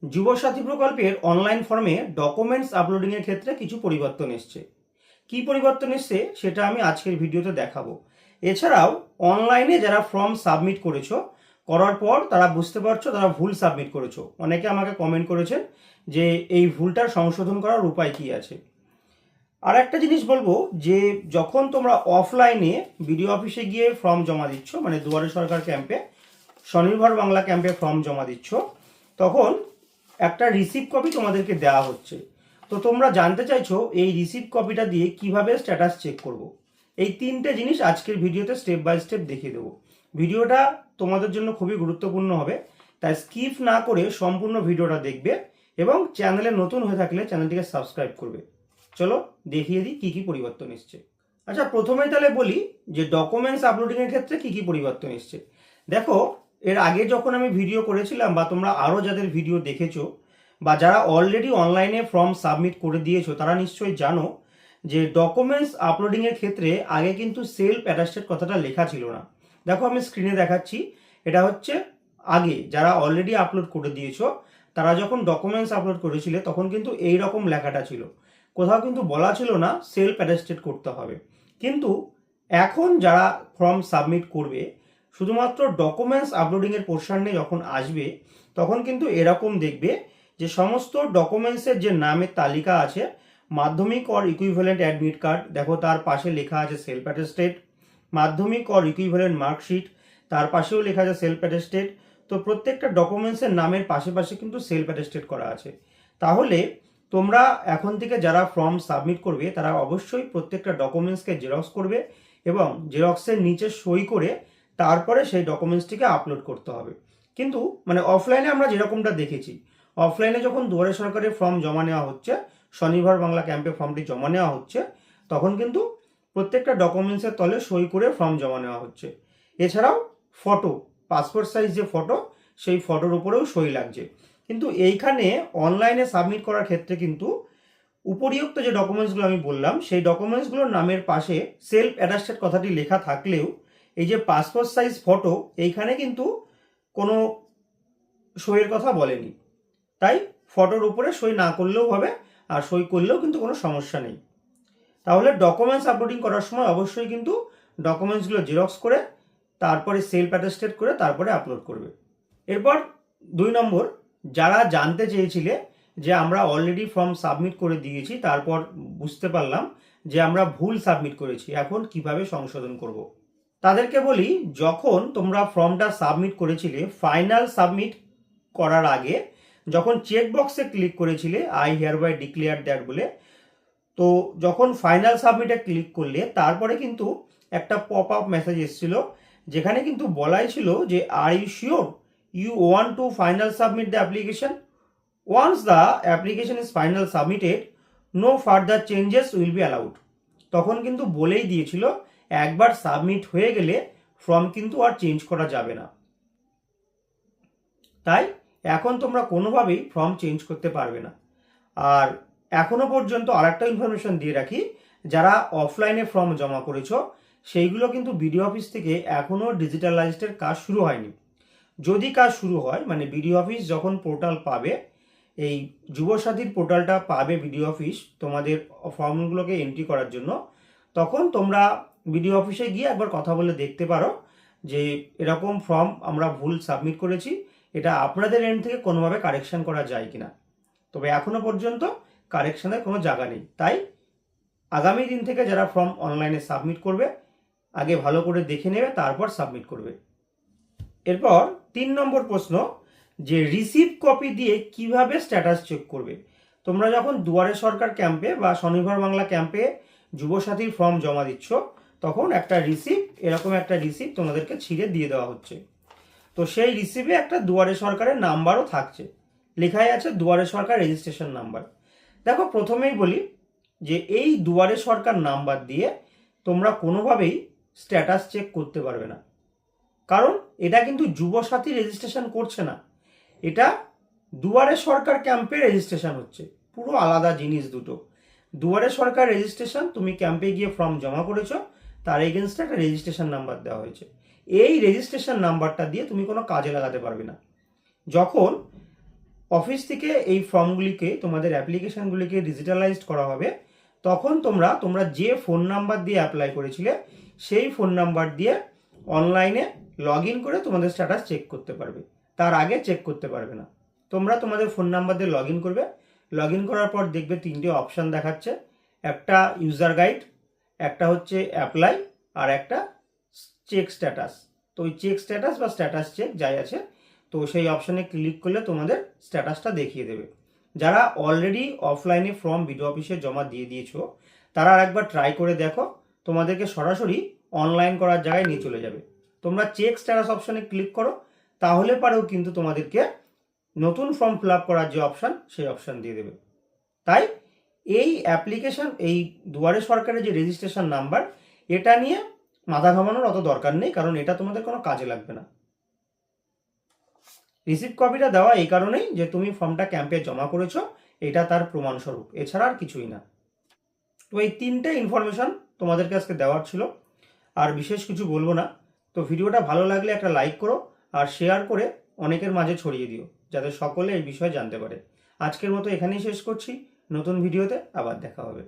যুবসাথী প্রকল্পের অনলাইন ফর্মে ডকুমেন্টস আপলোডিংয়ের ক্ষেত্রে কিছু পরিবর্তন এসছে। কি পরিবর্তন এসছে সেটা আমি আজকের ভিডিওতে দেখাবো। এছাড়াও অনলাইনে যারা ফর্ম সাবমিট করেছো, করার পর তারা বুঝতে পারছো তারা ভুল সাবমিট করেছো, অনেকে আমাকে কমেন্ট করেছেন যে এই ভুলটার সংশোধন করার উপায় কি আছে। আর একটা জিনিস বলবো যে যখন তোমরা অফলাইনে বিডিও অফিসে গিয়ে ফর্ম জমা দিচ্ছ, মানে দুয়ারে সরকার ক্যাম্পে, স্বনির্ভর বাংলা ক্যাম্পে ফর্ম জমা দিচ্ছ, তখন একটা রিসিভ কপি তোমাদেরকে দেওয়া হচ্ছে। তো তোমরা জানতে চাইছো এই রিসিভ কপিটা দিয়ে কিভাবে স্ট্যাটাস চেক করব। এই তিনটে জিনিস আজকের ভিডিওতে স্টেপ বাই স্টেপ দেখিয়ে দেবো। ভিডিওটা তোমাদের জন্য খুবই গুরুত্বপূর্ণ হবে, তাই স্কিপ না করে সম্পূর্ণ ভিডিওটা দেখবে এবং চ্যানেলে নতুন হয়ে থাকলে চ্যানেলটিকে সাবস্ক্রাইব করবে। চলো দেখিয়ে দিই কী কী পরিবর্তন এসছে। আচ্ছা, প্রথমেই তাহলে বলি যে ডকুমেন্টস আপলোডিংয়ের ক্ষেত্রে কী কী পরিবর্তন এসছে। দেখো, এর আগে যখন আমি ভিডিও করেছিলাম বা তোমরা আরও যাদের ভিডিও দেখেছো বা যারা অলরেডি অনলাইনে ফর্ম সাবমিট করে দিয়েছো তারা নিশ্চয়ই জানো যে ডকুমেন্টস আপলোডিংয়ের ক্ষেত্রে আগে কিন্তু সেলফ অ্যাটাস্টেড কথাটা লেখা ছিল না। দেখো আমি স্ক্রিনে দেখাচ্ছি, এটা হচ্ছে আগে যারা অলরেডি আপলোড করে দিয়েছো তারা যখন ডকুমেন্টস আপলোড করেছিলে তখন কিন্তু এই রকম লেখাটা ছিল, কোথাও কিন্তু বলা ছিল না সেলফ অ্যাটাস্টেড করতে হবে। কিন্তু এখন যারা ফর্ম সাবমিট করবে, শুধুমাত্র ডকুমেন্টস আপলোডিংয়ের পোর্শনে যখন আসবে তখন কিন্তু এরকম দেখবে যে সমস্ত ডকুমেন্টসের যে নামের তালিকা আছে, মাধ্যমিক অর ইকুইভ্যালেন্ট অ্যাডমিট কার্ড, দেখো তার পাশে লেখা আছে সেলফ অ্যাটেস্টেড, মাধ্যমিক অর ইকুইভ্যালেন্ট মার্কশিট, তার পাশেও লেখা আছে সেলফ অ্যাটেস্টেড। তো প্রত্যেকটা ডকুমেন্টসের নামের পাশে পাশে কিন্তু সেলফ অ্যাটেস্টেড করা আছে। তাহলে তোমরা এখন থেকে যারা ফর্ম সাবমিট করবে তারা অবশ্যই প্রত্যেকটা ডকুমেন্টসকে জেরক্স করবে এবং জেরক্সের নিচে সই করে তারপরে সেই ডকুমেন্টসটিকে আপলোড করতে হবে। কিন্তু মানে অফলাইনে আমরা যেরকমটা দেখেছি, অফলাইনে যখন দুয়ারে সরকারের ফর্ম জমা নেওয়া হচ্ছে, স্বনির্ভর বাংলা ক্যাম্পে ফর্মটি জমা নেওয়া হচ্ছে, তখন কিন্তু প্রত্যেকটা ডকুমেন্টসের তলে সই করে ফর্ম জমা নেওয়া হচ্ছে। এছাড়াও ফটো, পাসপোর্ট সাইজ যে ফটো, সেই ফটোর উপরেও সই লাগছে। কিন্তু এইখানে অনলাইনে সাবমিট করার ক্ষেত্রে কিন্তু উপরিউক্ত যে ডকুমেন্টসগুলো আমি বললাম সেই ডকুমেন্টসগুলোর নামের পাশে সেলফ অ্যাটাস্টেড কথাটি লেখা থাকলেও এই যে পাসপোর্ট সাইজ ফটো, এইখানে কিন্তু কোনো সইয়ের কথা বলেনি। তাই ফটোর উপরে সই না করলেও হবে, আর সই করলেও কিন্তু কোনো সমস্যা নেই। তাহলে ডকুমেন্টস আপলোডিং করার সময় অবশ্যই কিন্তু ডকুমেন্টসগুলো জেরক্স করে তারপরে সেলফ অ্যাটেস্টেড করে তারপরে আপলোড করবে। এরপর 2 নম্বর, যারা জানতে চেয়েছিলে যে আমরা অলরেডি ফর্ম সাবমিট করে দিয়েছি, তারপর বুঝতে পারলাম যে আমরা ভুল সাবমিট করেছি, এখন কিভাবে সংশোধন করব। তাদেরকে বলি, যখন তোমরা ফর্মটা সাবমিট করেছিলে ফাইনাল সাবমিট করার আগে যখন চেক বক্সে ক্লিক করেছিলে I hereby declare that বলে, তো যখন ফাইনাল সাবমিটে ক্লিক করলে তারপরে কিন্তু একটা পপ আপ মেসেজ এসেছিল, যেখানে কিন্তু বলাই ছিল যে are you sure you want to final submit the application, once the application is final submitted no further changes will be allowed. তখন কিন্তু বলেই দিয়েছিল একবার সাবমিট হয়ে গেলে ফর্ম কিন্তু আর চেঞ্জ করা যাবে না। তাই এখন তোমরা কোনোভাবেই ফর্ম চেঞ্জ করতে পারবে না। আর এখনো পর্যন্ত আরেকটা ইনফরমেশন দিয়ে রাখি, যারা অফলাইনে ফর্ম জমা করেছো সেইগুলো কিন্তু বিডিও অফিস থেকে এখনও ডিজিটালাইজডের কাজ শুরু হয়নি। যদি কাজ শুরু হয়, মানে বিডিও অফিস যখন পোর্টাল পাবে, এই যুবসাথীর পোর্টালটা পাবে বিডিও অফিস তোমাদের ফর্মগুলোকে এন্ট্রি করার জন্য, তখন তোমরা বিডিও অফিসে গিয়ে একবার কথা বলে দেখতে পারো যে এরকম ফর্ম আমরা ভুল সাবমিট করেছি, এটা আপনাদের এন্ড থেকে কোনোভাবে কারেকশন করা যায় কিনা। তবে এখনো পর্যন্ত কারেকশনের কোনো জায়গা নেই। তাই আগামী দিন থেকে যারা ফর্ম অনলাইনে সাবমিট করবে আগে ভালো করে দেখে নেবে, তারপর সাবমিট করবে। এরপর 3 নম্বর প্রশ্ন, যে রিসিভ কপি দিয়ে কিভাবে স্ট্যাটাস চেক করবে। তোমরা যখন দুয়ারে সরকার ক্যাম্পে বা স্বনির্ভর বাংলা ক্যাম্পে যুবসাথীর ফর্ম জমা দিচ্ছ তখন একটা রিসিভ, এরকম একটা রিসিভ তোমাদেরকে ছিঁড়ে দিয়ে দেওয়া হচ্ছে। তো সেই রিসিভে একটা দুয়ারে সরকারের নাম্বারও থাকছে, লেখাই আছে দুয়ারে সরকার রেজিস্ট্রেশন নাম্বার। দেখো প্রথমেই বলি যে এই দুয়ারে সরকার নাম্বার দিয়ে তোমরা কোনোভাবেই স্ট্যাটাস চেক করতে পারবে না, কারণ এটা কিন্তু যুবসাথী রেজিস্ট্রেশন করছে না, এটা দুয়ারে সরকার ক্যাম্পে রেজিস্ট্রেশন হচ্ছে। পুরো আলাদা জিনিস দুটো। দুয়ারে সরকার রেজিস্ট্রেশন, তুমি ক্যাম্পে গিয়ে ফর্ম জমা করেছো, তার এগেনস্টে একটা রেজিস্ট্রেশন নাম্বার দেওয়া হয়েছে। এই রেজিস্ট্রেশন নাম্বারটা দিয়ে তুমি কোনো কাজে লাগাতে পারবে না। যখন অফিস থেকে এই ফর্মগুলিকে, তোমাদের অ্যাপ্লিকেশনগুলিকে ডিজিটালাইজড করা হবে, তখন তোমরা যে ফোন নাম্বার দিয়ে অ্যাপ্লাই করেছিলে সেই ফোন নাম্বার দিয়ে অনলাইনে লগ ইন করে তোমাদের স্ট্যাটাস চেক করতে পারবে। তার আগে চেক করতে পারবে না। তোমরা তোমাদের ফোন নাম্বার দিয়ে লগ ইন করবে। লগ ইন করার পর দেখবে 3টে অপশান দেখাচ্ছে, একটা ইউজার গাইড, একটা হচ্ছে অ্যাপ্লাই, আর একটা চেক স্ট্যাটাস। তো ওই চেক স্ট্যাটাস বা স্ট্যাটাস চেক যাই আছে, তো সেই অপশানে ক্লিক করলে তোমাদের স্ট্যাটাসটা দেখিয়ে দেবে। যারা অলরেডি অফলাইনে ফর্ম বিডিও অফিসে জমা দিয়ে দিয়েছো, তারা একবার ট্রাই করে দেখো, তোমাদেরকে সরাসরি অনলাইন করার জায়গায় নিয়ে চলে যাবে। তোমরা চেক স্ট্যাটাস অপশানে ক্লিক করো, তাহলে পারেও কিন্তু তোমাদেরকে নতুন ফর্ম ফিল আপ করার যে অপশান, সেই অপশান দিয়ে দেবে। তাই এই অ্যাপ্লিকেশন, এই দুয়ারে সরকারের যে রেজিস্ট্রেশন নাম্বার, এটা নিয়ে মাথা ঘামানোর অত দরকার নেই, কারণ এটা তোমাদের কোনো কাজে লাগবে না। রিসিপ্ট কপিটা দেওয়া এই কারণেই যে তুমি ফর্মটা ক্যাম্পে জমা করেছো, এটা তার প্রমাণস্বরূপ, এছাড়া আর কিছুই না। তো এই 3টে ইনফরমেশন তোমাদেরকে আজকে দেওয়ার ছিল, আর বিশেষ কিছু বলবো না। তো ভিডিওটা ভালো লাগলে একটা লাইক করো, আর শেয়ার করে অনেকের মাঝে ছড়িয়ে দিও, যাতে সকলে এই বিষয়ে জানতে পারে। আজকের মতো এখানেই শেষ করছি, নতুন ভিডিওতে আবার দেখা হবে।